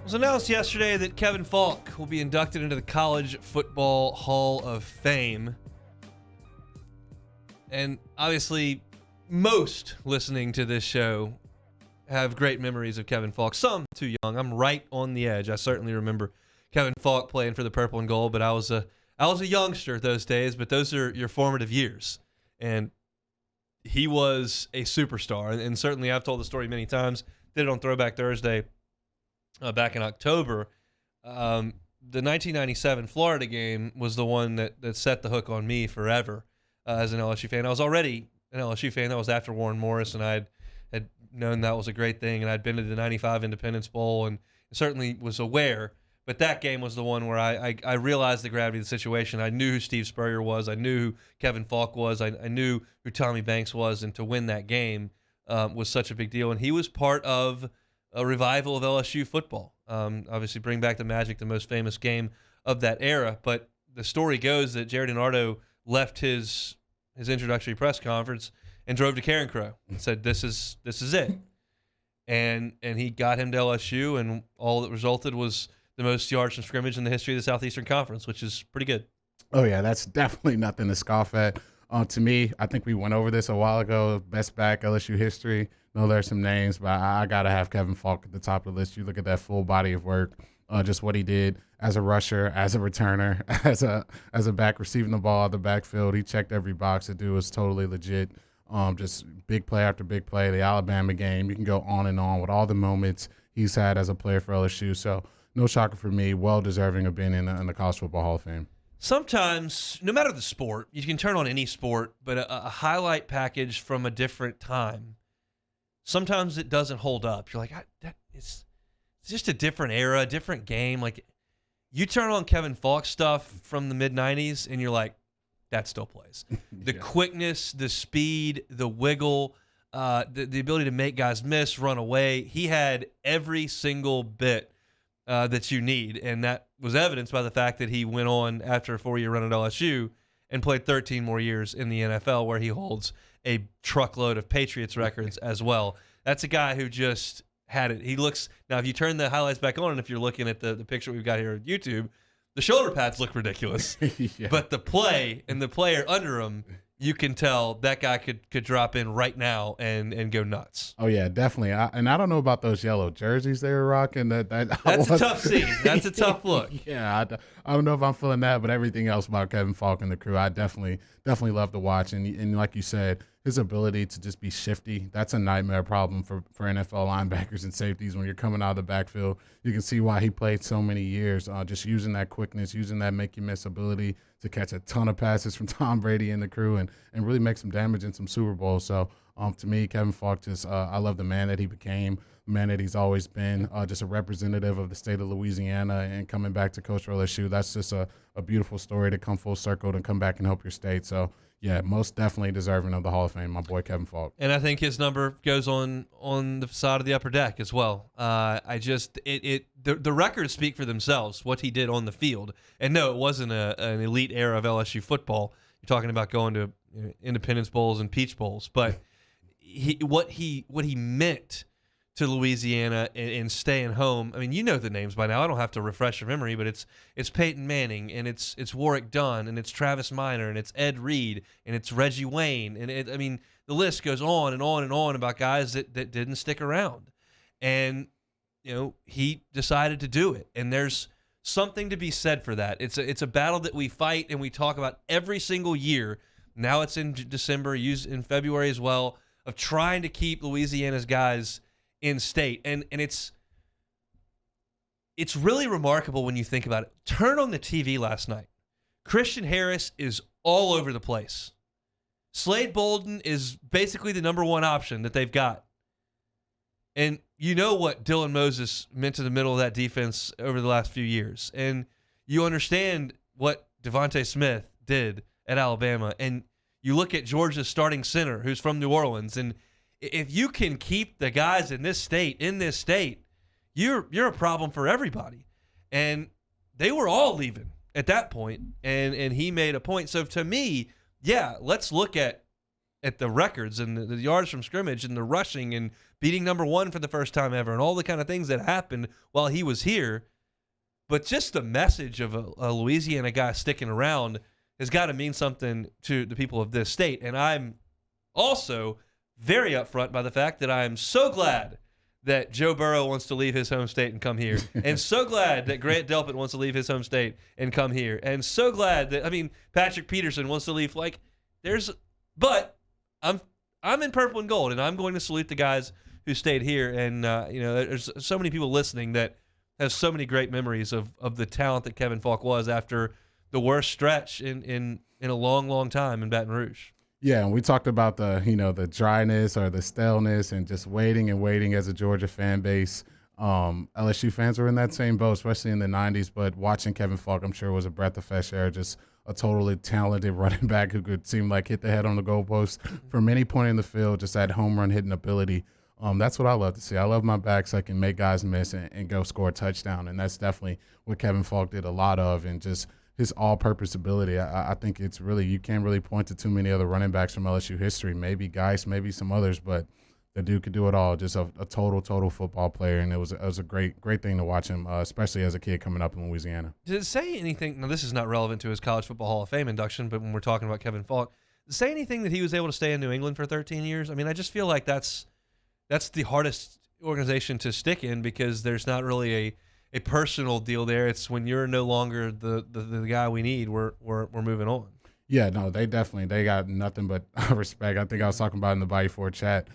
was announced yesterday that Kevin Faulk will be inducted into the College Football Hall of Fame. And obviously, most listening to this show have great memories of Kevin Faulk. Some too young. I'm right on the edge. I certainly remember Kevin Faulk playing for the Purple and Gold, but I was a youngster those days, but those are your formative years. And he was a superstar. And certainly I've told the story many times. Did it on Throwback Thursday back in October. The 1997 Florida game was the one that set the hook on me forever as an LSU fan. I was already an LSU fan. That was after Warren Morris, and I had known that was a great thing, and I'd been to the 95 Independence Bowl and certainly was aware. But that game was the one where I realized the gravity of the situation. I knew who Steve Spurrier was. I knew who Kevin Faulk was. I knew who Tommy Banks was, and to win that game was such a big deal. And he was part of a revival of LSU football. Obviously, bring back the Magic, the most famous game of that era. But the story goes that Jared Nardo left his introductory press conference and drove to Karen Crow and said, "This is it." And he got him to LSU, and all that resulted was the most yards from scrimmage in the history of the Southeastern Conference, which is pretty good. Oh, yeah, that's definitely nothing to scoff at. To me, I think we went over this a while ago, best back LSU history. I know there's some names, but I got to have Kevin Faulk at the top of the list. You look at that full body of work, just what he did as a rusher, as a returner, as a back receiving the ball out the backfield. He checked every box. The dude was totally legit. Just big play after big play. The Alabama game, you can go on and on with all the moments he's had as a player for LSU. So no shocker for me, well-deserving of being in the College Football Hall of Fame. Sometimes, no matter the sport, you can turn on any sport, but a highlight package from a different time, sometimes it doesn't hold up. You're like, it's just a different era, a different game. Like, you turn on Kevin Faulk stuff from the mid-'90s, and you're like, that still plays. The quickness, the speed, the wiggle, the ability to make guys miss, run away. He had every single bit that you need, and that was evidenced by the fact that he went on after a 4-year run at LSU and played 13 more years in the NFL, where he holds a truckload of Patriots records as well. That's a guy who just had it. He looks now. If you turn the highlights back on, and if you're looking at the picture we've got here on YouTube, the shoulder pads look ridiculous, Yeah. but the play and the player under him, you can tell that guy could drop in right now and go nuts. Oh, yeah, definitely. I don't know about those yellow jerseys they were rocking. That's a tough scene. That's a tough look. Yeah, I don't know if I'm feeling that, but everything else about Kevin Faulk and the crew, I definitely love to watch. And like you said, his ability to just be shifty, that's a nightmare problem for NFL linebackers and safeties when you're coming out of the backfield. You can see why he played so many years, just using that quickness, using that make-you-miss ability to catch a ton of passes from Tom Brady and the crew and really make some damage in some Super Bowls. So to me, Kevin Faulk, I love the man that he became, the man that he's always been, just a representative of the state of Louisiana and coming back to coach for LSU. That's just a beautiful story to come full circle and come back and help your state. So, yeah, most definitely deserving of the Hall of Fame, my boy Kevin Faulk. And I think his number goes on the side of the upper deck as well. The records speak for themselves, what he did on the field. And no, it wasn't an elite era of LSU football. You're talking about going to Independence Bowls and Peach Bowls, but what he meant to Louisiana and staying home. I mean, you know the names by now. I don't have to refresh your memory, but it's Peyton Manning, and it's Warwick Dunn, and it's Travis Minor, and it's Ed Reed, and it's Reggie Wayne, and the list goes on and on and on about guys that didn't stick around, and he decided to do it, and there's something to be said for that. It's a battle that we fight and we talk about every single year. Now it's in December, used in February as well, of trying to keep Louisiana's guys in state, and it's really remarkable when you think about it. Turn on the TV last night. Christian Harris is all over the place. Slade Bolden is basically the number one option that they've got. And you know what Dylan Moses meant to the middle of that defense over the last few years. And you understand what Devontae Smith did at Alabama. And you look at Georgia's starting center, who's from New Orleans, and if you can keep the guys in this state, you're a problem for everybody. And they were all leaving at that point, and he made a point. So to me, yeah, let's look at at the records and the yards from scrimmage and the rushing and beating number 1 for the first time ever and all the kind of things that happened while he was here. But just the message of a Louisiana guy sticking around has got to mean something to the people of this state. And I'm also very upfront by the fact that I'm so glad that Joe Burrow wants to leave his home state and come here, and so glad that Grant Delpit wants to leave his home state and come here, and so glad that Patrick Peterson wants to leave. But I'm in purple and gold, and I'm going to salute the guys who stayed here. And there's so many people listening that have so many great memories of the talent that Kevin Faulk was after the worst stretch in a long, long time in Baton Rouge. Yeah, and we talked about the dryness or the staleness and just waiting as a Georgia fan base. LSU fans were in that same boat, especially in the 90s. But watching Kevin Faulk, I'm sure, was a breath of fresh air. Just a totally talented running back who could seem like hit the head on the goalpost from any point in the field, just that home run hitting ability. That's what I love to see. I love my backs that can make guys miss and go score a touchdown. And that's definitely what Kevin Faulk did a lot of, and just his all-purpose ability. I think it's really, you can't really point to too many other running backs from LSU history. Maybe Geis, maybe some others, but the dude could do it all. Just a total football player, and it was a great thing to watch him, especially as a kid coming up in Louisiana. Did it say anything? Now, this is not relevant to his College Football Hall of Fame induction, but when we're talking about Kevin Faulk, did it say anything that he was able to stay in New England for 13 years? I just feel like that's the hardest organization to stick in, because there's not really a personal deal there. It's when you're no longer the guy we need, we're moving on. Yeah, no, they got nothing but respect. I think I was talking about in the Bayou Ford chat.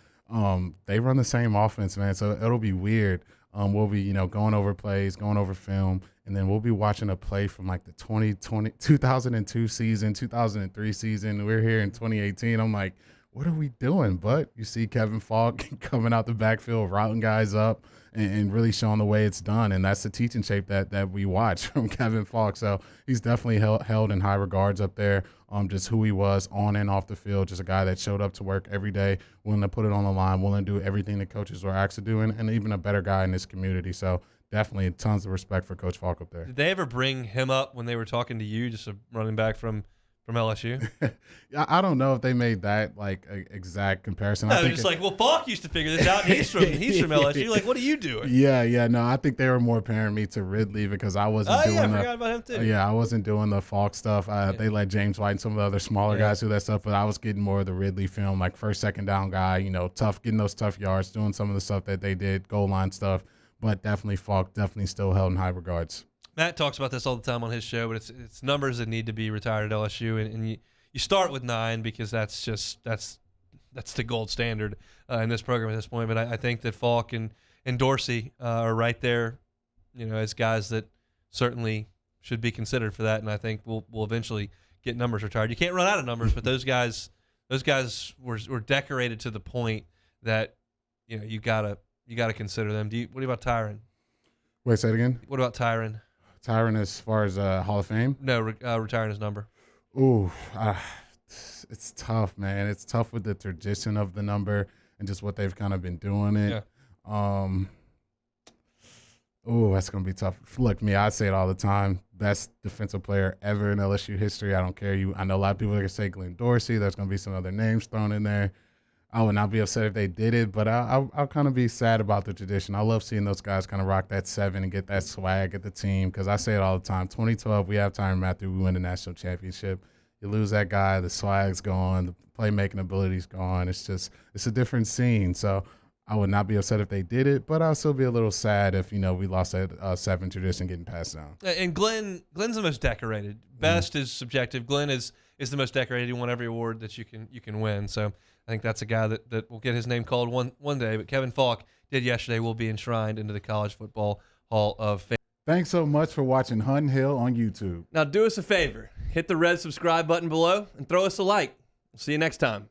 They run the same offense, man. So it'll be weird. We'll be, going over plays, going over film, and then we'll be watching a play from like the 2002 season, 2003 season. We're here in 2018. I'm like, what are we doing? But you see Kevin Faulk coming out the backfield, routing guys up, and really showing the way it's done. And that's the teaching shape that we watch from Kevin Faulk. So he's definitely held in high regards up there. Just who he was on and off the field, just a guy that showed up to work every day, willing to put it on the line, willing to do everything the coaches were asked to do, and even a better guy in this community. So definitely tons of respect for Coach Faulk up there. Did they ever bring him up when they were talking to you, just a running back from LSU? I don't know if they made that like a exact comparison. No, just like, well, Faulk used to figure this out, and he's from LSU. Like, what are you doing? Yeah. No, I think they were more pairing me to Ridley, because I wasn't doing I forgot about him too. I wasn't doing the Faulk stuff. They let James White and some of the other smaller guys do that stuff, but I was getting more of the Ridley film, like first, second down guy, tough, getting those tough yards, doing some of the stuff that they did, goal line stuff. But definitely Faulk, definitely still held in high regards. Matt talks about this all the time on his show, but it's numbers that need to be retired at LSU, and you start with 9 because that's the gold standard in this program at this point. But I think that Faulk and Dorsey are right there, as guys that certainly should be considered for that. And I think we'll eventually get numbers retired. You can't run out of numbers, but those guys were decorated to the point that you gotta consider them. What about Tyron? Wait, say it again. What about Tyron? Tyron as far as Hall of Fame? No, retiring his number. Ooh, it's tough, man. It's tough with the tradition of the number and just what they've kind of been doing it. Yeah. That's going to be tough. Look, I say it all the time. Best defensive player ever in LSU history. I don't care. I know a lot of people are going to say Glenn Dorsey. There's going to be some other names thrown in there. I would not be upset if they did it, but I'll kind of be sad about the tradition. I love seeing those guys kind of rock that 7 and get that swag at the team, because I say it all the time. 2012, we have Tyrann Mathieu. We win the national championship. You lose that guy, the swag's gone, the playmaking ability's gone. It's a different scene. So I would not be upset if they did it, but I'll still be a little sad if, we lost that 7 tradition getting passed down. And Glenn's the most decorated. Best is subjective. Glenn is the most decorated. He won every award that you can win. So I think that's a guy that will get his name called one day. But Kevin Faulk did yesterday, will be enshrined into the College Football Hall of Fame. Thanks so much for watching Hunt Hill on YouTube. Now do us a favor. Hit the red subscribe button below and throw us a like. We'll see you next time.